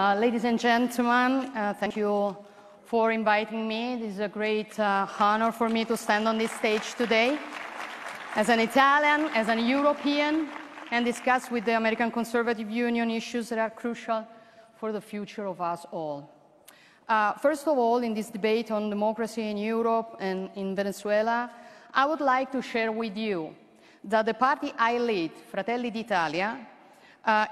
Ladies and gentlemen, thank you for inviting me. This is a great honor for me to stand on this stage today as an Italian, as an European, and discuss with the American Conservative Union issues that are crucial for the future of us all. First of all, in this debate on democracy in Europe and in Venezuela, I would like to share with you that the party I lead, Fratelli d'Italia,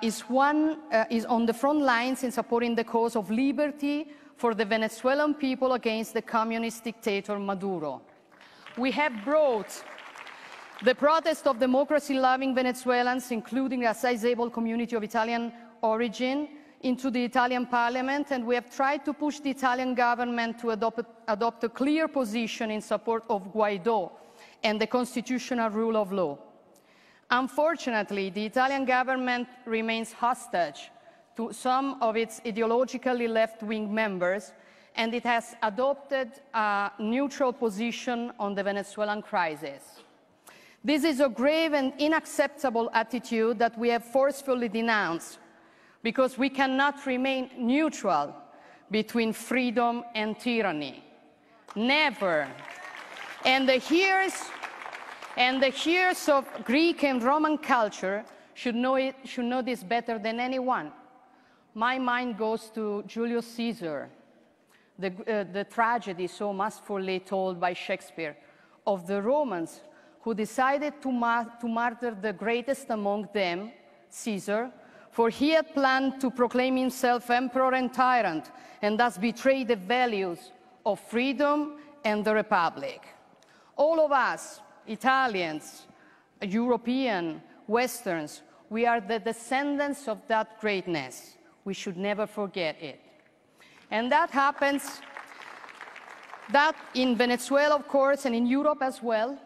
is on the front lines in supporting the cause of liberty for the Venezuelan people against the communist dictator Maduro. We have brought the protest of democracy-loving Venezuelans, including a sizable community of Italian origin, into the Italian parliament, and we have tried to push the Italian government to adopt a clear position in support of Guaidó and the constitutional rule of law. Unfortunately, the Italian government remains hostage to some of its ideologically left-wing members, and it has adopted a neutral position on the Venezuelan crisis. This is a grave and unacceptable attitude that we have forcefully denounced, because we cannot remain neutral between freedom and tyranny. Never. And the heirs of Greek and Roman culture should know this better than anyone. My mind goes to Julius Caesar, the tragedy so masterfully told by Shakespeare of the Romans who decided to murder the greatest among them, Caesar, for he had planned to proclaim himself emperor and tyrant and thus betray the values of freedom and the Republic. All of us, Italians, European, Westerns, we are the descendants of that greatness. We should never forget it. And that happens that in Venezuela, of course, and in Europe as well,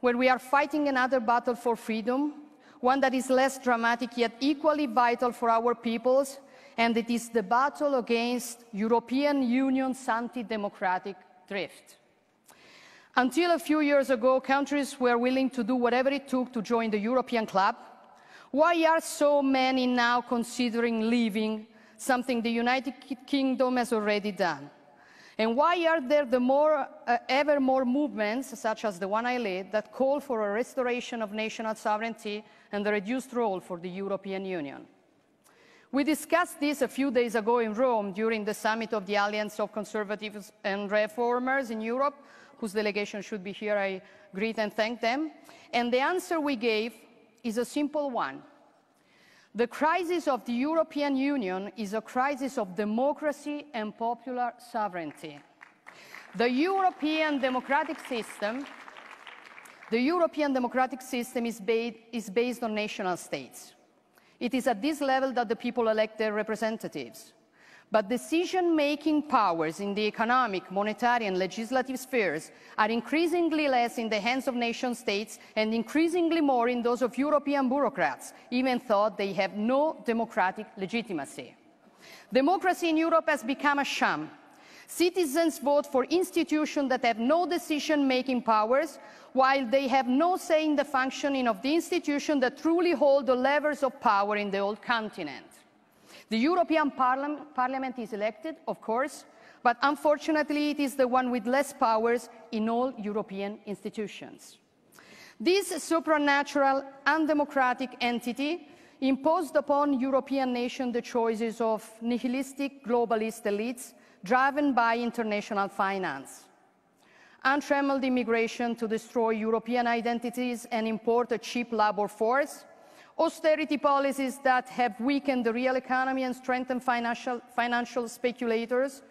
where we are fighting another battle for freedom, one that is less dramatic yet equally vital for our peoples, and it is the battle against European Union's anti-democratic drift. Until a few years ago, countries were willing to do whatever it took to join the European club. Why are so many now considering leaving, something the United Kingdom has already done? And why are there ever more movements, such as the one I lead, that call for a restoration of national sovereignty and the reduced role for the European Union? We discussed this a few days ago in Rome during the summit of the Alliance of Conservatives and Reformers in Europe, whose delegation should be here. I greet and thank them. And the answer we gave is a simple one. The crisis of the European Union is a crisis of democracy and popular sovereignty. The European democratic system is based on national states. It is at this level that the people elect their representatives. But decision-making powers in the economic, monetary, and legislative spheres are increasingly less in the hands of nation-states and increasingly more in those of European bureaucrats, even though they have no democratic legitimacy. Democracy in Europe has become a sham. Citizens vote for institutions that have no decision-making powers, while they have no say in the functioning of the institutions that truly hold the levers of power in the old continent. The European Parliament is elected, of course, but unfortunately it is the one with less powers in all European institutions. This supranatural, undemocratic entity imposed upon European nations the choices of nihilistic globalist elites driven by international finance, untrammeled immigration to destroy European identities and import a cheap labor force, austerity policies that have weakened the real economy and strengthened financial speculators,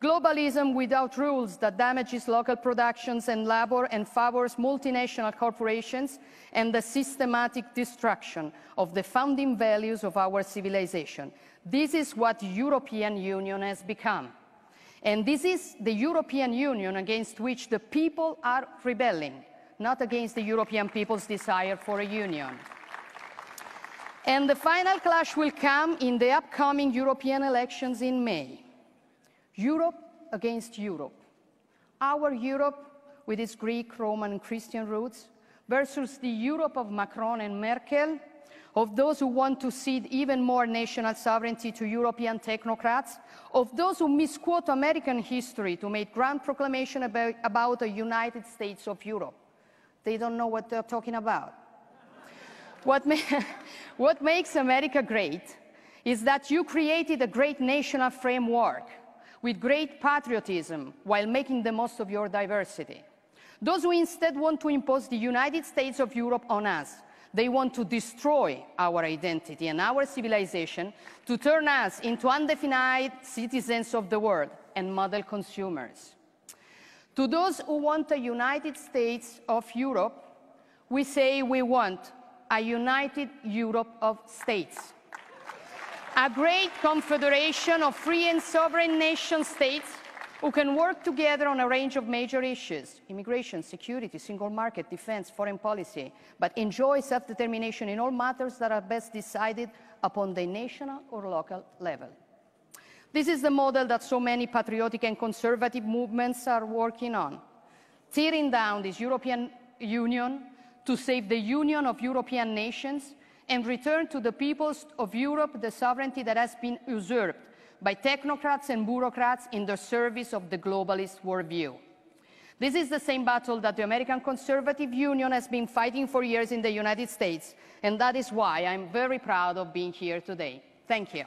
globalism without rules that damages local productions and labor and favors multinational corporations, and the systematic destruction of the founding values of our civilization. This is what the European Union has become. And this is the European Union against which the people are rebelling, not against the European people's desire for a union. And the final clash will come in the upcoming European elections in May. Europe against Europe. Our Europe, with its Greek, Roman, and Christian roots, versus the Europe of Macron and Merkel, of those who want to cede even more national sovereignty to European technocrats, of those who misquote American history to make grand proclamation about a United States of Europe. They don't know what they're talking about. What makes America great is that you created a great national framework with great patriotism while making the most of your diversity. Those who instead want to impose the United States of Europe on us, they want to destroy our identity and our civilization to turn us into undefined citizens of the world and model consumers. To those who want a United States of Europe, we say we want a united Europe of states. A great confederation of free and sovereign nation states who can work together on a range of major issues: immigration, security, single market, defense, foreign policy, but enjoy self-determination in all matters that are best decided upon the national or local level. This is the model that so many patriotic and conservative movements are working on, tearing down this European Union to save the union of European nations and return to the peoples of Europe the sovereignty that has been usurped by technocrats and bureaucrats in the service of the globalist worldview. This is the same battle that the American Conservative Union has been fighting for years in the United States, and that is why I'm very proud of being here today. Thank you.